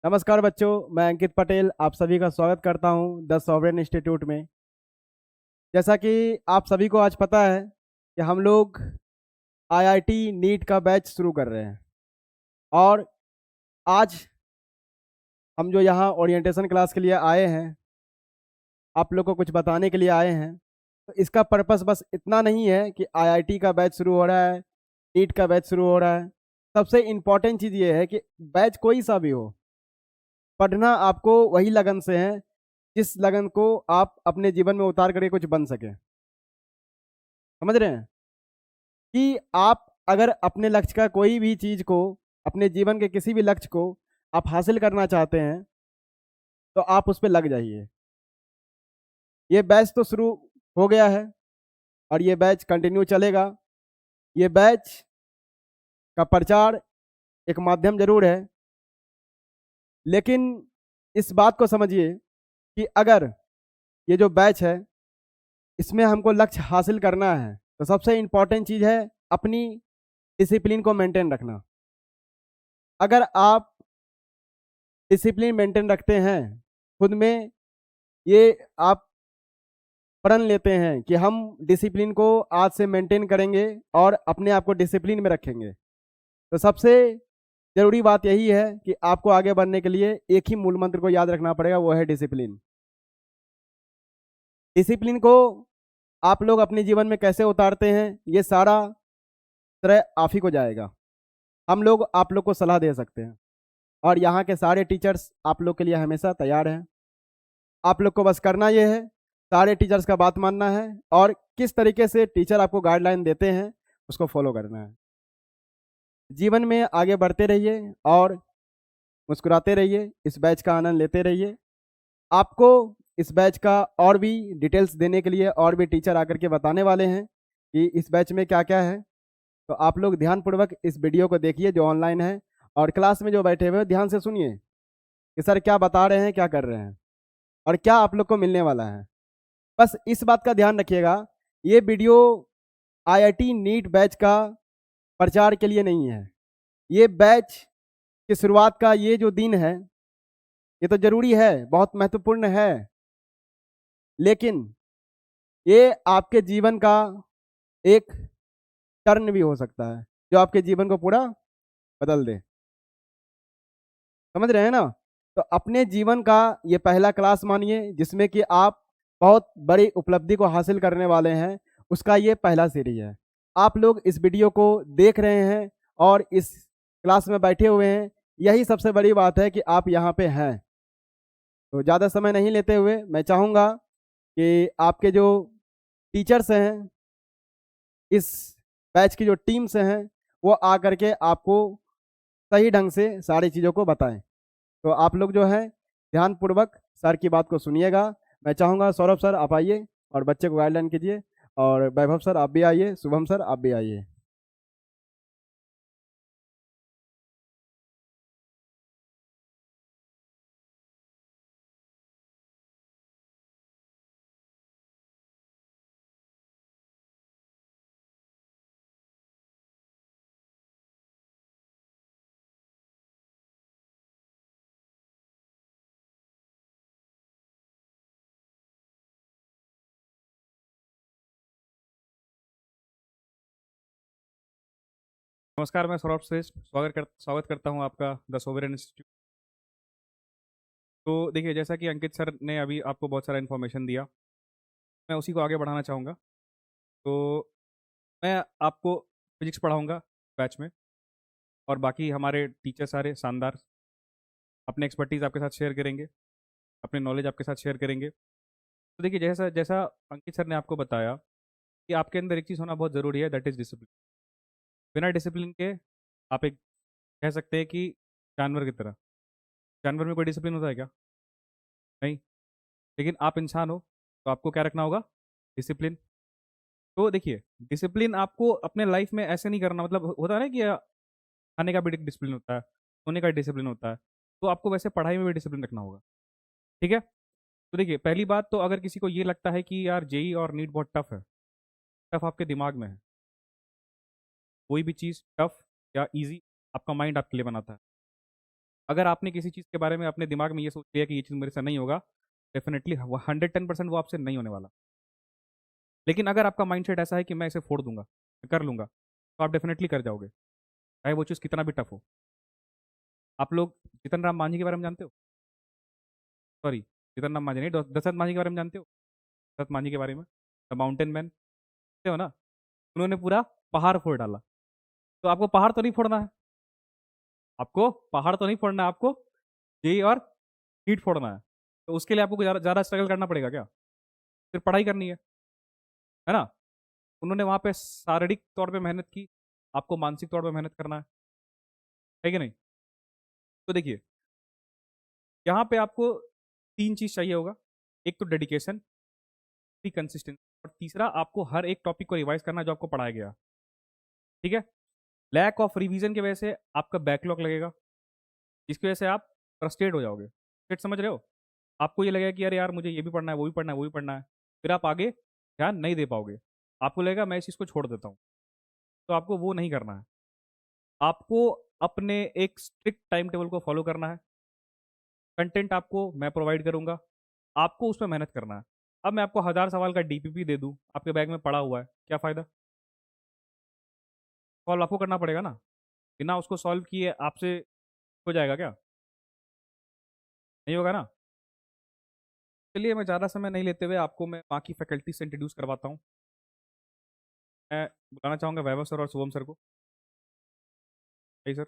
नमस्कार बच्चों, मैं अंकित पटेल आप सभी का स्वागत करता हूं द सॉवरेन इंस्टीट्यूट में। जैसा कि आप सभी को आज पता है कि हम लोग आईआईटी नीट का बैच शुरू कर रहे हैं और आज हम जो यहाँ ओरिएंटेशन क्लास के लिए आए हैं, आप लोग को कुछ बताने के लिए आए हैं। तो इसका पर्पस बस इतना नहीं है कि आईआईटी का बैच शुरू हो रहा है, नीट का बैच शुरू हो रहा है। सबसे इम्पॉर्टेंट चीज़ ये है कि बैच कोई सा भी हो, पढ़ना आपको वही लगन से है जिस लगन को आप अपने जीवन में उतार करके कुछ बन सके। समझ रहे हैं कि आप अगर अपने लक्ष्य का कोई भी चीज को, अपने जीवन के किसी भी लक्ष्य को आप हासिल करना चाहते हैं तो आप उस पर लग जाइए। ये बैच तो शुरू हो गया है और ये बैच कंटिन्यू चलेगा। ये बैच का प्रचार एक माध्यम जरूर है, लेकिन इस बात को समझिए कि अगर ये जो बैच है इसमें हमको लक्ष्य हासिल करना है तो सबसे इम्पॉर्टेंट चीज़ है अपनी डिसिप्लिन को मेंटेन रखना। अगर आप डिसिप्लिन मेंटेन रखते हैं खुद में, ये आप प्रण लेते हैं कि हम डिसिप्लिन को आज से मेंटेन करेंगे और अपने आप को डिसिप्लिन में रखेंगे, तो सबसे ज़रूरी बात यही है कि आपको आगे बढ़ने के लिए एक ही मूल मंत्र को याद रखना पड़ेगा, वो है डिसिप्लिन। डिसिप्लिन को आप लोग अपने जीवन में कैसे उतारते हैं ये सारा तरह आप ही को जाएगा। हम लोग आप लोग को सलाह दे सकते हैं और यहाँ के सारे टीचर्स आप लोग के लिए हमेशा तैयार हैं। आप लोग को बस करना ये है, सारे टीचर्स का बात मानना है और किस तरीके से टीचर आपको गाइडलाइन देते हैं उसको फॉलो करना है। जीवन में आगे बढ़ते रहिए और मुस्कुराते रहिए, इस बैच का आनंद लेते रहिए। आपको इस बैच का और भी डिटेल्स देने के लिए और भी टीचर आकर के बताने वाले हैं कि इस बैच में क्या क्या है। तो आप लोग ध्यानपूर्वक इस वीडियो को देखिए जो ऑनलाइन है, और क्लास में जो बैठे हुए ध्यान से सुनिए कि सर क्या बता रहे हैं, क्या कर रहे हैं और क्या आप लोग को मिलने वाला है। बस इस बात का ध्यान रखिएगा, ये वीडियो आईआईटी नीट बैच का प्रचार के लिए नहीं है। ये बैच की शुरुआत का ये जो दिन है ये तो जरूरी है, बहुत महत्वपूर्ण है, लेकिन ये आपके जीवन का एक टर्न भी हो सकता है जो आपके जीवन को पूरा बदल दे। समझ रहे हैं ना? तो अपने जीवन का ये पहला क्लास मानिए जिसमें कि आप बहुत बड़ी उपलब्धि को हासिल करने वाले हैं, उसका ये पहला सीढ़ी है। आप लोग इस वीडियो को देख रहे हैं और इस क्लास में बैठे हुए हैं, यही सबसे बड़ी बात है कि आप यहाँ पे हैं। तो ज़्यादा समय नहीं लेते हुए मैं चाहूँगा कि आपके जो टीचर्स हैं, इस बैच की जो टीम्स हैं, वो आकर के आपको सही ढंग से सारी चीज़ों को बताएं। तो आप लोग जो है ध्यानपूर्वक सर की बात को सुनिएगा। मैं चाहूँगा सौरभ सर आप आइए और बच्चे को गाइडलाइन कीजिए, और वैभव सर आप भी आइए, शुभम सर आप भी आइए। नमस्कार, मैं सौरभ श्रेष्ठ स्वागत करता हूं आपका द सोवरेन इंस्टीट्यूट। तो देखिए, जैसा कि अंकित सर ने अभी आपको बहुत सारा इन्फॉर्मेशन दिया, मैं उसी को आगे बढ़ाना चाहूँगा। तो मैं आपको फिजिक्स पढ़ाऊँगा बैच में, और बाकी हमारे टीचर सारे शानदार अपने एक्सपर्टीज़ आपके साथ शेयर करेंगे, अपने नॉलेज आपके साथ शेयर करेंगे। तो देखिए, जैसा जैसा अंकित सर ने आपको बताया कि आपके अंदर एक चीज़ होना बहुत ज़रूरी है, दैट इज़ डिसिप्लिन। बिना डिसिप्लिन के आप एक कह सकते हैं कि जानवर की तरह। जानवर में कोई डिसिप्लिन होता है क्या? नहीं। लेकिन आप इंसान हो तो आपको क्या रखना होगा? डिसिप्लिन। तो देखिए, डिसिप्लिन आपको अपने लाइफ में ऐसे नहीं करना, मतलब होता है ना कि खाने का भी एक डिसिप्लिन होता है, सोने का डिसिप्लिन होता है, तो आपको वैसे पढ़ाई में भी डिसिप्लिन रखना होगा। ठीक है? तो देखिए, पहली बात तो अगर किसी को ये लगता है कि यार जेई और नीट बहुत टफ है, टफ आपके दिमाग में है। कोई भी चीज़ टफ या ईजी आपका माइंड आपके लिए बनाता है। अगर आपने किसी चीज़ के बारे में अपने दिमाग में ये सोच लिया कि ये चीज़ मेरे से नहीं होगा, डेफिनेटली 110% वो आपसे नहीं होने वाला। लेकिन अगर आपका माइंडसेट ऐसा है कि मैं इसे फोड़ दूंगा, मैं कर लूंगा, तो आप डेफिनेटली कर जाओगे, चाहे वो चीज़ कितना भी टफ हो। आप लोग जीतन राम मांझी के बारे में जानते हो? सॉरी, जीतन राम मांझी नहीं, दशरथ मांझी के बारे में जानते हो? दशरथ मांझी के बारे में, द माउंटेन मैन, जानते हो ना? उन्होंने पूरा पहाड़ फोड़ डाला। तो आपको पहाड़ तो नहीं फोड़ना है, आपको पहाड़ तो नहीं फोड़ना है, आपको जेई और नीट फोड़ना है। तो उसके लिए आपको ज़्यादा स्ट्रगल करना पड़ेगा क्या? सिर्फ पढ़ाई करनी है ना? उन्होंने वहाँ पे शारीरिक तौर पे मेहनत की, आपको मानसिक तौर पे मेहनत करना है कि नहीं? तो देखिए, यहाँ पे आपको 3 चीज़ चाहिए होगा। एक तो डेडिकेशन, दूसरी कंसिस्टेंसी और तीसरा आपको हर एक टॉपिक को रिवाइज़ करना जो आपको पढ़ाया गया, ठीक है? लैक ऑफ रिवीजन की वजह से आपका बैकलॉग लगेगा, जिसकी वजह से आप फ्रस्ट्रेट हो जाओगे। फ्रस्ट्रेट समझ रहे हो? आपको ये लगेगा कि अरे यार मुझे ये भी पढ़ना है, वो भी पढ़ना है, वो भी पढ़ना है। फिर आप आगे ध्यान नहीं दे पाओगे। आपको लगेगा मैं इस चीज़ को छोड़ देता हूँ। तो आपको वो नहीं करना है। आपको अपने एक स्ट्रिक्ट टाइम टेबल को फॉलो करना है। कंटेंट आपको मैं प्रोवाइड करूँगा, आपको उसमें मेहनत करना है। अब मैं आपको 1000 सवाल का डीपीपी दे दूँ, आपके बैग में पड़ा हुआ है, क्या फ़ायदा? सॉल्व आपको करना पड़ेगा ना। बिना उसको सॉल्व किए आपसे हो जाएगा क्या? नहीं होगा ना? चलिए मैं ज़्यादा समय नहीं लेते हुए आपको मैं बाकी फैकल्टी से इंट्रोड्यूस करवाता हूँ। मैं बुलाना चाहूँगा वैभव सर और शुभम सर को। जी सर।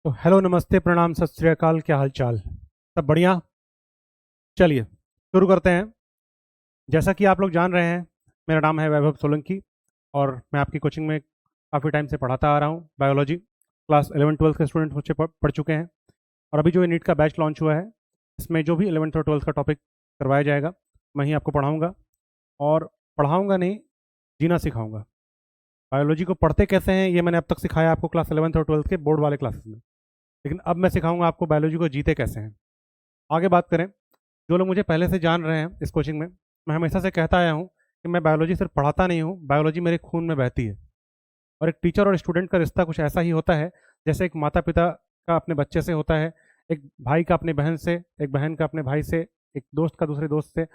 तो हेलो, नमस्ते, प्रणाम, सत श्री अकाल। क्या हाल चाल? सब बढ़िया? चलिए शुरू करते हैं। जैसा कि आप लोग जान रहे हैं, मेरा नाम है वैभव सोलंकी और मैं आपकी कोचिंग में काफ़ी टाइम से पढ़ाता आ रहा हूँ। बायोलॉजी क्लास 11-12 के स्टूडेंट मुझसे पढ़ चुके हैं और अभी जो ये नीट का बैच लॉन्च हुआ है, इसमें जो भी 11th और 12th का टॉपिक करवाया जाएगा मैं ही आपको पढ़ाऊँगा। और पढ़ाऊँगा नहीं, जीना सिखाऊँगा। बायोलॉजी को पढ़ते कैसे हैं ये मैंने अब तक सिखाया आपको क्लास 11th और 12th के बोर्ड वाले क्लासेस में, लेकिन अब मैं सिखाऊंगा आपको बायोलॉजी को जीते कैसे हैं। आगे बात करें, जो लोग मुझे पहले से जान रहे हैं इस कोचिंग में, मैं हमेशा से कहता आया हूँ कि मैं बायोलॉजी सिर्फ पढ़ाता नहीं हूँ, बायोलॉजी मेरे खून में बहती है। और एक टीचर और स्टूडेंट का रिश्ता कुछ ऐसा ही होता है जैसे एक माता पिता का अपने बच्चे से होता है, एक भाई का अपने बहन से, एक बहन का अपने भाई से, एक दोस्त का दूसरे दोस्त से।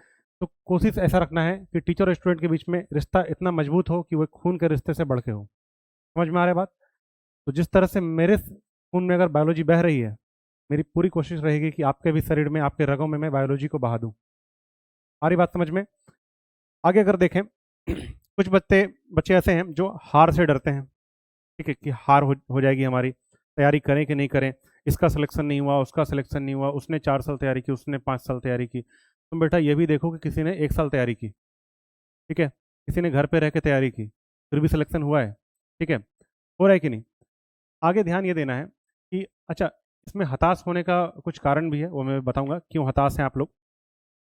तो कोशिश ऐसा रखना है कि टीचर और स्टूडेंट के बीच में रिश्ता इतना मजबूत हो कि वो खून के रिश्ते से बढ़ के हो। समझ में आ रहा है बात? तो जिस तरह से मेरे खून में अगर बायोलॉजी बह रही है, मेरी पूरी कोशिश रहेगी कि आपके भी शरीर में, आपके रगों में मैं बायोलॉजी को बहा दूं। आ रही बात समझ में? आगे अगर देखें, कुछ बच्चे बच्चे ऐसे हैं जो हार से डरते हैं। ठीक है, कि हार हो जाएगी हमारी, तैयारी करें कि नहीं करें, इसका सिलेक्शन नहीं हुआ, उसका सिलेक्शन नहीं हुआ, उसने 4 साल तैयारी की, उसने 5 साल तैयारी की। तुम बेटा ये भी देखो कि किसी ने 1 साल तैयारी की, ठीक है, किसी ने घर पे रह के तैयारी की, फिर भी सिलेक्शन हुआ है। ठीक है, हो रहा है कि नहीं? आगे ध्यान ये देना है कि अच्छा, इसमें हताश होने का कुछ कारण भी है, वो मैं बताऊंगा क्यों हताश हैं आप लोग।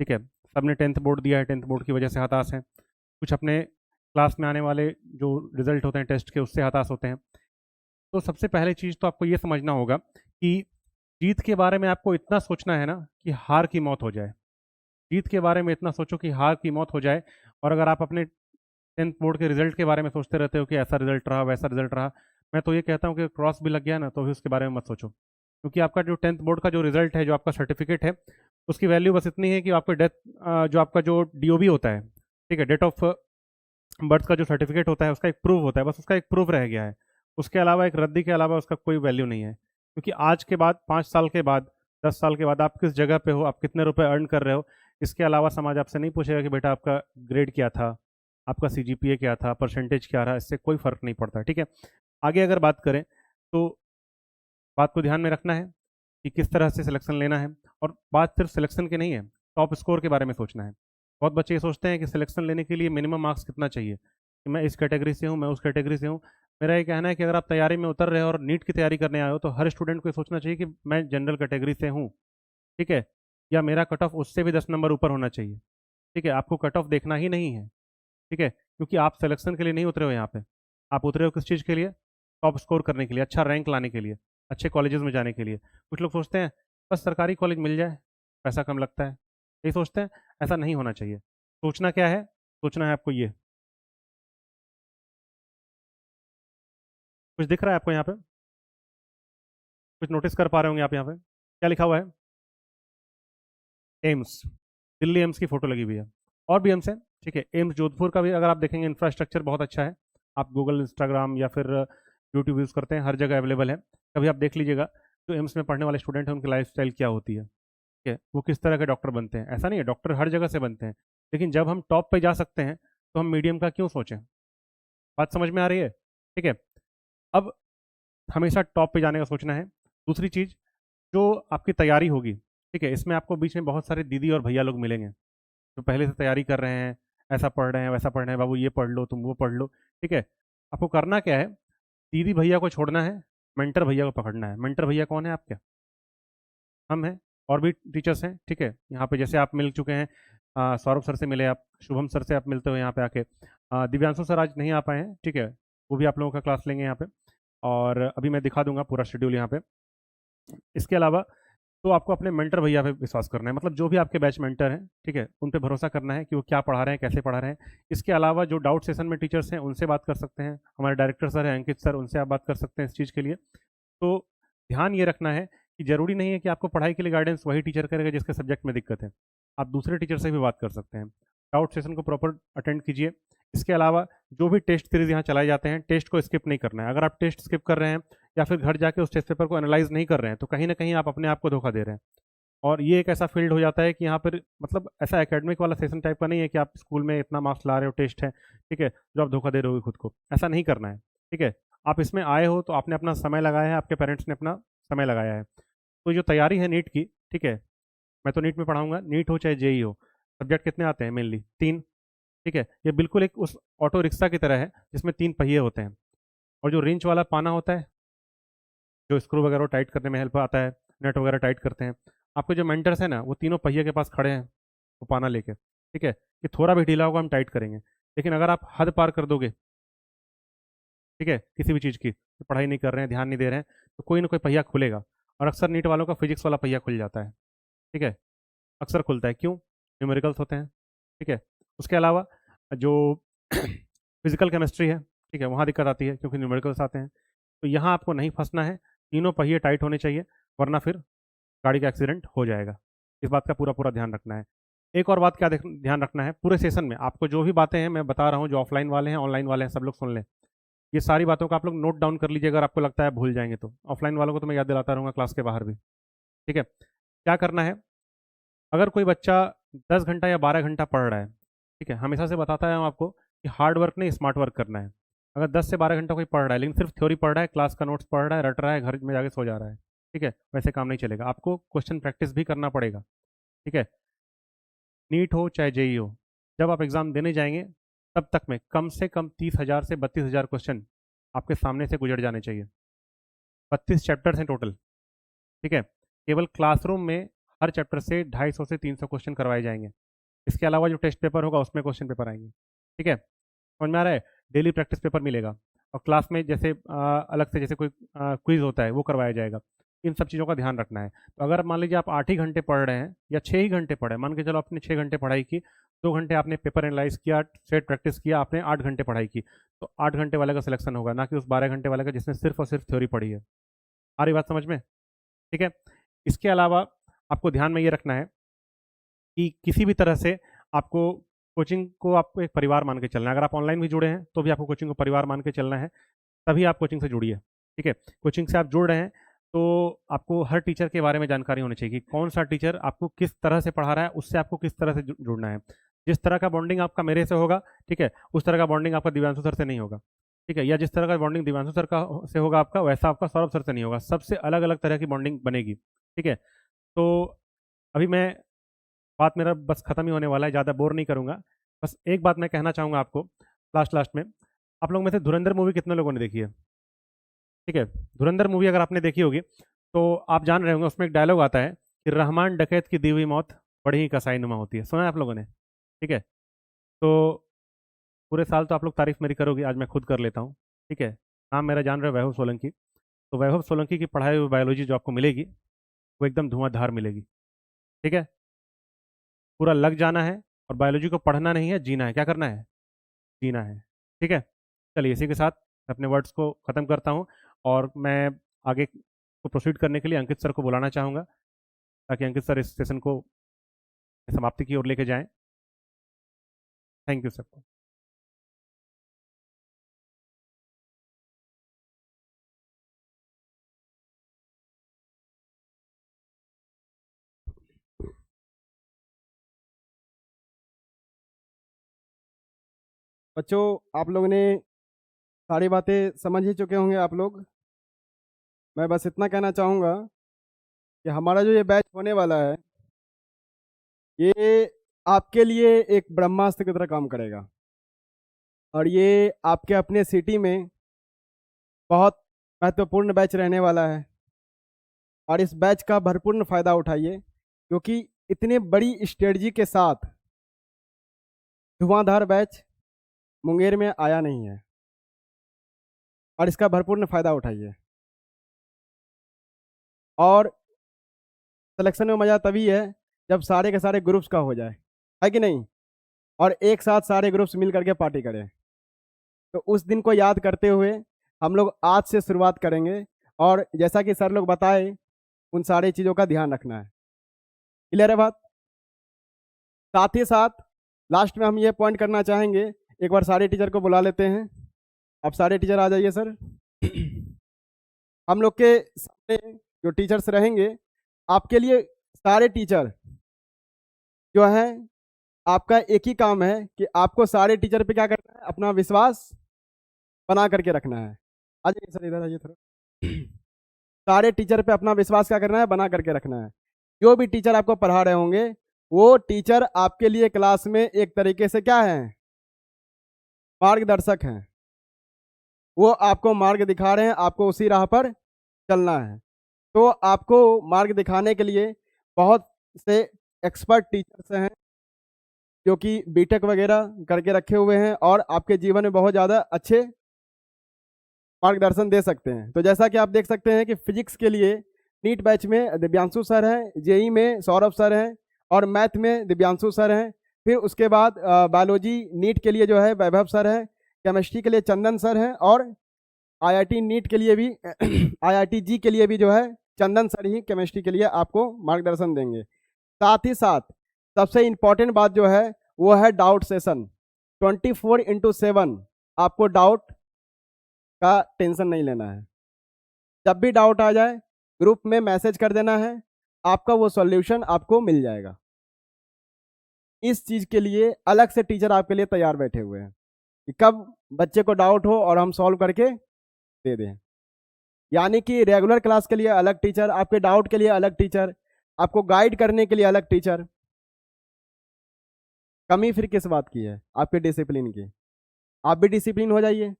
ठीक है, सबने 10th बोर्ड दिया है, 10th बोर्ड की वजह से हताश हैं। कुछ अपने क्लास में आने वाले जो रिजल्ट होते हैं टेस्ट के, उससे हताश होते हैं। तो सबसे पहले चीज़ तो आपको ये समझना होगा कि जीत के बारे में आपको इतना सोचना है ना कि हार की मौत हो जाए। जीत के बारे में इतना सोचो कि हार की मौत हो जाए। और अगर आप अपने 10th बोर्ड के रिजल्ट के बारे में सोचते रहते हो कि ऐसा रिजल्ट रहा, वैसा रिजल्ट रहा, मैं तो ये कहता हूँ कि क्रॉस भी लग गया ना तो भी उसके बारे में मत सोचो, क्योंकि आपका जो 10th बोर्ड का जो रिजल्ट है, जो आपका सर्टिफिकेट है, उसकी वैल्यू बस इतनी है कि आपका डेथ, जो आपका जो डीओबी होता है, ठीक है, डेट ऑफ बर्थ का जो सर्टिफिकेट होता है, उसका एक प्रूफ होता है, बस उसका एक प्रूफ रह गया है। उसके अलावा, एक रद्दी के अलावा उसका कोई वैल्यू नहीं है, क्योंकि आज के बाद, 5 साल के बाद, 10 साल के बाद आप किस जगह पे हो, आप कितने रुपए अर्न कर रहे हो, इसके अलावा समाज आपसे नहीं पूछेगा कि बेटा आपका ग्रेड क्या था, आपका CGPA क्या था, परसेंटेज क्या रहा, इससे कोई फ़र्क नहीं पड़ता, ठीक है। आगे अगर बात करें तो बात को ध्यान में रखना है कि किस तरह से सिलेक्शन लेना है, और बात सिर्फ सिलेक्शन की नहीं है, टॉप स्कोर के बारे में सोचना है। बहुत बच्चे ये सोचते हैं कि सिलेक्शन लेने के लिए मिनिमम मार्क्स कितना चाहिए, कि मैं इस कैटेगरी से हूँ, मैं उस कैटेगरी से हूँ। मेरा ये कहना है कि अगर आप तैयारी में उतर रहे हो और नीट की तैयारी करने आए हो, तो हर स्टूडेंट को ये सोचना चाहिए कि मैं जनरल कैटेगरी से हूँ, ठीक है, या मेरा कट ऑफ उससे भी 10 नंबर ऊपर होना चाहिए, ठीक है। आपको कट ऑफ देखना ही नहीं है, ठीक है, क्योंकि आप सिलेक्शन के लिए नहीं उतरे हो यहाँ पे। आप उतरे हो किस चीज़ के लिए? टॉप स्कोर करने के लिए, अच्छा रैंक लाने के लिए, अच्छे कॉलेजेस में जाने के लिए। कुछ लोग सोचते हैं बस सरकारी कॉलेज मिल जाए, पैसा कम लगता है, यही सोचते हैं। ऐसा नहीं होना चाहिए। सोचना क्या है? सोचना है आपको ये, कुछ दिख रहा है आपको यहाँ पे? कुछ नोटिस कर पा रहे होंगे आप यहाँ पे? क्या लिखा हुआ है? एम्स, दिल्ली एम्स की फोटो लगी हुई है। और भी एम्स है, ठीक है। एम्स जोधपुर का भी अगर आप देखेंगे इंफ्रास्ट्रक्चर बहुत अच्छा है। आप गूगल, इंस्टाग्राम या फिर यूट्यूब यूज़ करते हैं, हर जगह अवेलेबल है। कभी आप देख लीजिएगा जो एम्स में पढ़ने वाले स्टूडेंट हैं उनकी लाइफस्टाइल क्या होती है, ठीक है, वो किस तरह के डॉक्टर बनते हैं। ऐसा नहीं है, डॉक्टर हर जगह से बनते हैं, लेकिन जब हम टॉप पे जा सकते हैं तो हम मीडियम का क्यों सोचें? बात समझ में आ रही है? ठीक है। अब हमेशा टॉप पे जाने का सोचना है। दूसरी चीज़, जो आपकी तैयारी होगी, ठीक है, इसमें आपको बीच में बहुत सारे दीदी और भैया लोग मिलेंगे जो पहले से तैयारी कर रहे हैं, ऐसा पढ़ रहे हैं, वैसा पढ़ रहे हैं, बाबू ये पढ़ लो, तुम वो पढ़ लो, ठीक है। आपको करना क्या है? दीदी भैया को छोड़ना है, मेंटर भैया को पकड़ना है। मेंटर भैया कौन है आपके? हम हैं, और भी टीचर्स हैं, ठीक है। यहाँ पे जैसे आप मिल चुके हैं, सौरभ सर से मिले आप, शुभम सर से आप मिलते हो यहाँ पे आके। दिव्यांशु सर आज नहीं आ पाए हैं, ठीक है, वो भी आप लोगों का क्लास लेंगे यहाँ पे, और अभी मैं दिखा दूंगा पूरा शेड्यूल यहाँ पे। इसके अलावा तो आपको अपने मेंटर भैया पे विश्वास करना है, मतलब जो भी आपके बैच मेंटर हैं, ठीक है, उन पे भरोसा करना है कि वो क्या पढ़ा रहे हैं, कैसे पढ़ा रहे हैं। इसके अलावा जो डाउट सेशन में टीचर्स हैं उनसे बात कर सकते हैं, हमारे डायरेक्टर सर हैं अंकित सर, उनसे आप बात कर सकते हैं इस चीज़ के लिए। तो ध्यान ये रखना है कि ज़रूरी नहीं है कि आपको पढ़ाई के लिए गाइडेंस वही टीचर करेगा जिसके सब्जेक्ट में दिक्कत है। आप दूसरे टीचर से भी बात कर सकते हैं। डाउट सेशन को प्रॉपर अटेंड कीजिए। इसके अलावा जो भी टेस्ट सीरीज यहाँ चलाए जाते हैं, टेस्ट को स्किप नहीं करना है। अगर आप टेस्ट स्किप कर रहे हैं या फिर घर जाके उस टेस्ट पेपर को एनालाइज नहीं कर रहे हैं, तो कहीं ना कहीं आप अपने आप को धोखा दे रहे हैं। और ये एक ऐसा फील्ड हो जाता है कि यहाँ पर मतलब ऐसा एकेडमिक वाला सेशन टाइप का नहीं है कि आप स्कूल में इतना मार्क्स ला रहे हो, टेस्ट है, ठीक है, जो आप धोखा दे रहे हो खुद को। ऐसा नहीं करना है, ठीक है। आप इसमें आए हो तो आपने अपना समय लगाया है, आपके पेरेंट्स ने अपना समय लगाया है। तो जो तैयारी है नीट की, ठीक है, मैं तो नीट में पढ़ाऊंगा, नीट हो चाहे जेई हो। सब्जेक्ट कितने आते हैं? मेनली 3, ठीक है। ये बिल्कुल एक उस ऑटो रिक्शा की तरह है जिसमें 3 पहिए होते हैं, और जो रिंच वाला पाना होता है, जो स्क्रू वगैरह टाइट करने में हेल्प आता है, नट वगैरह टाइट करते हैं। आपके जो मेंटर्स हैं ना, वो तीनों पहिए के पास खड़े हैं, वो पाना लेके, ठीक है, कि थोड़ा भी ढीला होगा हम टाइट करेंगे। लेकिन अगर आप हद पार कर दोगे, ठीक है, किसी भी चीज़ की, तो पढ़ाई नहीं कर रहे हैं, ध्यान नहीं दे रहे हैं, तो कोई ना कोई पहिया खुलेगा। और अक्सर नीट वालों का फिजिक्स वाला पहिया खुल जाता है, ठीक है, अक्सर खुलता है। क्यों? न्यूमेरिकल्स होते हैं, ठीक है। उसके अलावा जो फिजिकल केमिस्ट्री है, ठीक है, वहाँ दिक्कत आती है क्योंकि न्यूमेरिकल्स आते हैं। तो यहाँ आपको नहीं फंसना है, तीनों पहिए टाइट होने चाहिए, वरना फिर गाड़ी का एक्सीडेंट हो जाएगा। इस बात का पूरा पूरा ध्यान रखना है। एक और बात क्या ध्यान रखना है, पूरे सेशन में आपको जो भी बातें हैं मैं बता रहा हूँ, जो ऑफलाइन वाले हैं ऑनलाइन वाले हैं, सब लोग सुन लें। ये सारी बातों का आप लोग नोट डाउन कर लीजिए, अगर आपको लगता है भूल जाएंगे तो। ऑफलाइन वालों को तो मैं याद दिलाता रहूँगा क्लास के बाहर भी, ठीक है। क्या करना है? अगर कोई बच्चा 10 घंटा या 12 घंटा पढ़ रहा है, ठीक है, हमेशा से बताता है आपको कि हार्ड वर्क नहीं स्मार्ट वर्क करना है। अगर 10 से 12 घंटा कोई पढ़ रहा है लेकिन सिर्फ थ्योरी पढ़ रहा है, क्लास का नोट्स पढ़ रहा है, रट रहा है, घर में जाके सो जा रहा है, ठीक है, वैसे काम नहीं चलेगा। आपको क्वेश्चन प्रैक्टिस भी करना पड़ेगा, ठीक है। नीट हो चाहे जेई हो, जब आप एग्ज़ाम देने जाएंगे तब तक में कम से कम 30,000 से 32,000 क्वेश्चन आपके सामने से गुजर जाने चाहिए। 32 चैप्टर्स हैं टोटल, ठीक है। केवल क्लासरूम में हर चैप्टर से 250 से 300 क्वेश्चन करवाए जाएंगे। इसके अलावा जो टेस्ट पेपर होगा उसमें क्वेश्चन पेपर आएंगे, ठीक है, समझ में आ रहा है। डेली प्रैक्टिस पेपर मिलेगा, और क्लास में जैसे अलग से जैसे कोई क्विज होता है वो करवाया जाएगा। इन सब चीज़ों का ध्यान रखना है। तो अगर मान लीजिए आप 8 ही घंटे पढ़ रहे हैं या 6 ही घंटे पढ़े, मान के चलो आपने 6 घंटे पढ़ाई की, 2 घंटे आपने पेपर एनालाइज किया, सेट प्रैक्टिस किया, आपने 8 घंटे पढ़ाई की, तो 8 घंटे वाले का सिलेक्शन होगा, ना कि उस 12 घंटे वाले का जिसने सिर्फ और सिर्फ थ्योरी पढ़ी है। आ रही बात समझ में? ठीक है। इसके अलावा आपको ध्यान में ये रखना है कि किसी भी तरह से आपको कोचिंग को आपको एक परिवार मान के चलना है। अगर आप ऑनलाइन भी जुड़े हैं तो भी आपको कोचिंग को परिवार मान के चलना है, तभी आप कोचिंग से जुड़िए, ठीक है। कोचिंग से आप जुड़ रहे हैं तो आपको हर टीचर के बारे में जानकारी होनी चाहिए कि कौन सा टीचर आपको किस तरह से पढ़ा रहा है, उससे आपको किस तरह से जुड़ना है। जिस तरह का बॉन्डिंग आपका मेरे से होगा, ठीक है, उस तरह का बॉन्डिंग आपका दिव्यांशु सर से नहीं होगा, ठीक है, या जिस तरह का बॉन्डिंग दिव्यांशु सर का से होगा आपका, वैसा आपका सौरभ सर से नहीं होगा। सबसे अलग अलग तरह की बॉन्डिंग बनेगी, ठीक है। तो अभी मैं बात मेरा बस खत्म ही होने वाला है, ज़्यादा बोर नहीं करूँगा। बस एक बात मैं कहना चाहूँगा आपको लास्ट लास्ट में, आप लोग में से धुरंधर मूवी कितने लोगों ने देखी है? ठीक है, धुरंधर मूवी अगर आपने देखी होगी तो आप जान रहे होंगे, उसमें एक डायलॉग आता है कि रहमान डकैत की दी हुई मौत बड़ी ही कसाईनुमा होती है। सुना है आप लोगों ने? ठीक है, तो पूरे साल तो आप लोग तारीफ मेरी करोगे, आज मैं खुद कर लेता हूँ, ठीक है। नाम मेरा जान रहे हो, वैभव सोलंकी। तो वैभव सोलंकी की पढ़ाई हुई बायोलॉजी जो आपको मिलेगी वो एकदम धुआंधार मिलेगी, ठीक है। पूरा लग जाना है, और बायोलॉजी को पढ़ना नहीं है, जीना है। क्या करना है? जीना है, ठीक है। चलिए इसी के साथ मैं अपने वर्ड्स को ख़त्म करता हूँ, और मैं आगे को प्रोसीड करने के लिए अंकित सर को बुलाना चाहूँगा, ताकि अंकित सर इस सेशन को समाप्ति की ओर लेके जाएं। Thank you sir. बच्चों, आप लोगों ने सारी बातें समझ ही चुके होंगे आप लोग। मैं बस इतना कहना चाहूँगा कि हमारा जो ये बैच होने वाला है, ये आपके लिए एक ब्रह्मास्त्र की तरह काम करेगा, और ये आपके अपने सिटी में बहुत महत्वपूर्ण बैच रहने वाला है। और इस बैच का भरपूर फायदा उठाइए, क्योंकि इतनी बड़ी स्ट्रेटजी के साथ धुआंधार बैच मुंगेर में आया नहीं है, और इसका भरपूर फायदा उठाइए। और सिलेक्शन में मज़ा तभी है जब सारे के सारे ग्रुप्स का हो जाए, है कि नहीं, और एक साथ सारे ग्रुप्स मिल करके पार्टी करें। तो उस दिन को याद करते हुए हम लोग आज से शुरुआत करेंगे, और जैसा कि सर लोग बताए, उन सारी चीज़ों का ध्यान रखना है। क्लियर है बात? साथ ही साथ लास्ट में हम ये पॉइंट करना चाहेंगे, एक बार सारे टीचर को बुला लेते हैं। अब सारे टीचर आ जाइए सर। हम लोग के सामने जो टीचर्स रहेंगे, आपके लिए सारे टीचर जो हैं, आपका एक ही काम है कि आपको सारे टीचर पे क्या करना है, अपना विश्वास बना करके रखना है। आ जाइए सर, इधर आइए थोड़ा। सारे टीचर पे अपना विश्वास क्या करना है, बना करके रखना है। जो भी टीचर आपको पढ़ा रहे होंगे, वो टीचर आपके लिए क्लास में एक तरीके से क्या है, मार्गदर्शक हैं। वो आपको मार्ग दिखा रहे हैं, आपको उसी राह पर चलना है। तो आपको मार्ग दिखाने के लिए बहुत से एक्सपर्ट टीचर्स हैं, जो कि बीटेक वगैरह करके रखे हुए हैं, और आपके जीवन में बहुत ज़्यादा अच्छे मार्गदर्शन दे सकते हैं। तो जैसा कि आप देख सकते हैं कि फिजिक्स के लिए नीट बैच में दिव्यांशु सर हैं, जेई में सौरभ सर हैं, और मैथ में दिव्यांशु सर हैं। फिर उसके बाद बायोलॉजी नीट के लिए जो है वैभव सर हैं, केमिस्ट्री के लिए चंदन सर हैं, और आईआईटी नीट के लिए भी आईआईटी जी के लिए भी जो है चंदन सर ही केमिस्ट्री के लिए आपको मार्गदर्शन देंगे। साथ ही साथ सबसे इम्पॉर्टेंट बात जो है वो है डाउट सेशन। 24/7 आपको डाउट का टेंशन नहीं लेना है। जब भी डाउट आ जाए ग्रुप में मैसेज कर देना है, आपका वो सॉल्यूशन आपको मिल जाएगा। इस चीज़ के लिए अलग से टीचर आपके लिए तैयार बैठे हुए हैं कि कब बच्चे को डाउट हो और हम सॉल्व करके दे दें। यानी कि रेगुलर क्लास के लिए अलग टीचर, आपके डाउट के लिए अलग टीचर, आपको गाइड करने के लिए अलग टीचर। कमी फिर किस बात की है? आपके डिसिप्लिन की। आप भी डिसिप्लिन हो जाइए,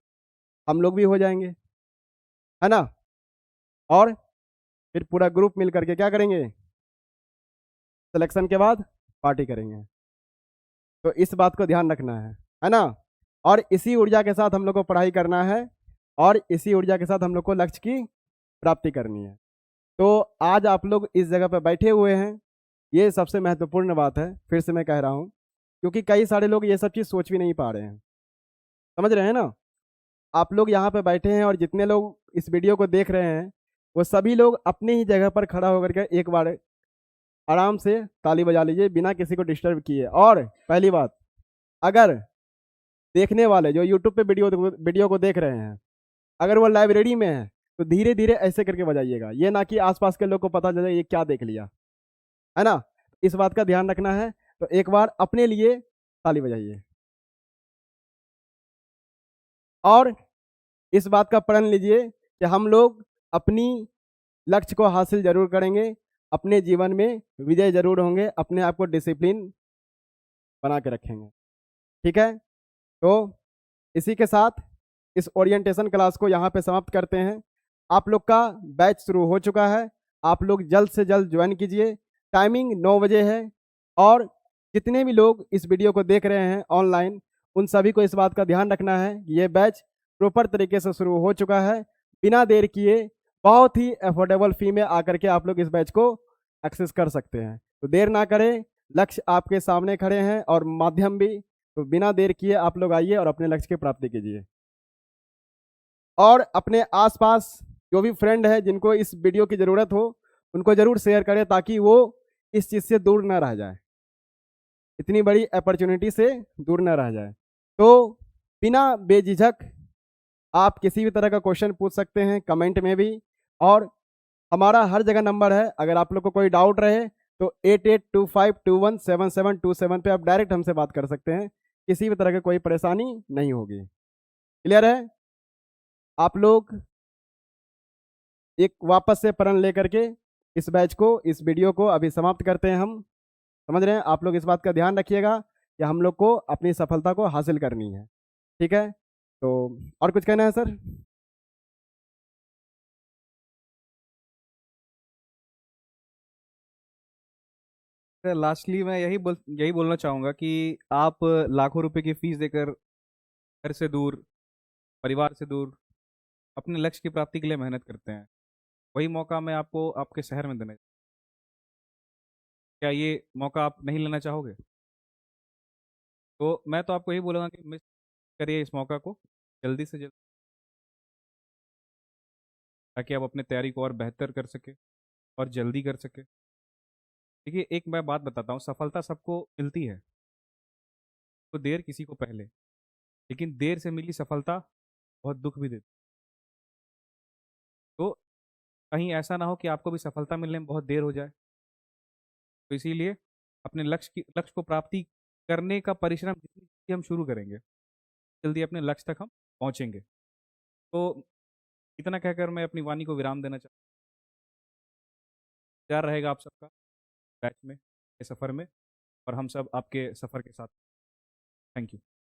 हम लोग भी हो जाएंगे, है ना। और फिर पूरा ग्रुप मिल करके क्या करेंगे, सिलेक्शन के बाद पार्टी करेंगे। तो इस बात को ध्यान रखना है ना। और इसी ऊर्जा के साथ हम लोग को पढ़ाई करना है, और इसी ऊर्जा के साथ हम लोग को लक्ष्य की प्राप्ति करनी है। तो आज आप लोग इस जगह पर बैठे हुए हैं, ये सबसे महत्वपूर्ण बात है। फिर से मैं कह रहा हूँ, क्योंकि कई सारे लोग ये सब चीज़ सोच भी नहीं पा रहे हैं। समझ रहे हैं ना? आप लोग यहाँ पे बैठे हैं, और जितने लोग इस वीडियो को देख रहे हैं, वो सभी लोग अपनी ही जगह पर खड़ा होकर के एक बार आराम से ताली बजा लीजिए, बिना किसी को डिस्टर्ब किए। और पहली बात, अगर देखने वाले जो यूट्यूब पे वीडियो को देख रहे हैं, अगर वो लाइब्रेरी में है, तो धीरे धीरे ऐसे करके बजाइएगा, ये ना कि आसपास के लोग को पता चले ये क्या देख लिया, है ना। इस बात का ध्यान रखना है। तो एक बार अपने लिए ताली बजाइए। और इस बात का प्रण लीजिए कि हम लोग अपनी लक्ष्य को हासिल जरूर करेंगे, अपने जीवन में विजय जरूर होंगे, अपने आप को डिसिप्लिन बना के रखेंगे। ठीक है, तो इसी के साथ इस ओरिएंटेशन क्लास को यहाँ पे समाप्त करते हैं। आप लोग का बैच शुरू हो चुका है, आप लोग जल्द से जल्द ज्वाइन कीजिए। टाइमिंग 9 बजे है और जितने भी लोग इस वीडियो को देख रहे हैं ऑनलाइन, उन सभी को इस बात का ध्यान रखना है कि ये बैच प्रॉपर तरीके से शुरू हो चुका है। बिना देर किए बहुत ही अफोर्डेबल फी में आकर के आप लोग इस बैच को एक्सेस कर सकते हैं। तो देर ना करें, लक्ष्य आपके सामने खड़े हैं और माध्यम भी, तो बिना देर किए आप लोग आइए और अपने लक्ष्य की प्राप्ति कीजिए। और अपने आसपास जो भी फ्रेंड है जिनको इस वीडियो की ज़रूरत हो, उनको ज़रूर शेयर करें ताकि वो इस चीज़ से दूर ना रह जाए, इतनी बड़ी अपॉर्चुनिटी से दूर ना रह जाए। तो बिना बेझिझक आप किसी भी तरह का क्वेश्चन पूछ सकते हैं कमेंट में भी, और हमारा हर जगह नंबर है। अगर आप लोग को कोई डाउट रहे तो 8825217727 पे आप डायरेक्ट हमसे बात कर सकते हैं, किसी भी तरह की कोई परेशानी नहीं होगी। क्लियर है? आप लोग एक वापस से प्रण लेकर के इस बैच को, इस वीडियो को अभी समाप्त करते हैं। हम समझ रहे हैं, आप लोग इस बात का ध्यान रखिएगा कि हम लोग को अपनी सफलता को हासिल करनी है। ठीक है, तो और कुछ कहना है सर? लास्टली मैं यही बोलना चाहूँगा कि आप लाखों रुपए की फीस देकर घर से दूर, परिवार से दूर अपने लक्ष्य की प्राप्ति के लिए मेहनत करते हैं। वही मौका मैं आपको आपके शहर में देना, क्या ये मौका आप नहीं लेना चाहोगे? तो मैं तो आपको यही बोलूँगा कि मिस करिए इस मौका को जल्दी से जल्दी, ताकि आप अपनी तैयारी को और बेहतर कर सके और जल्दी कर सके। देखिए, एक मैं बात बताता हूँ, सफलता सबको मिलती है, तो देर किसी को पहले, लेकिन देर से मिली सफलता बहुत दुख भी देती। तो कहीं ऐसा ना हो कि आपको भी सफलता मिलने में बहुत देर हो जाए। तो इसीलिए अपने लक्ष्य को प्राप्ति करने का परिश्रम जितनी जल्दी हम शुरू करेंगे, जल्दी अपने लक्ष्य तक हम पहुँचेंगे। तो इतना कहकर मैं अपनी वाणी को विराम देना चाहता हूँ। प्यार रहेगा आप सबका बैच में, ये सफ़र में, और हम सब आपके सफ़र के साथ। Thank you.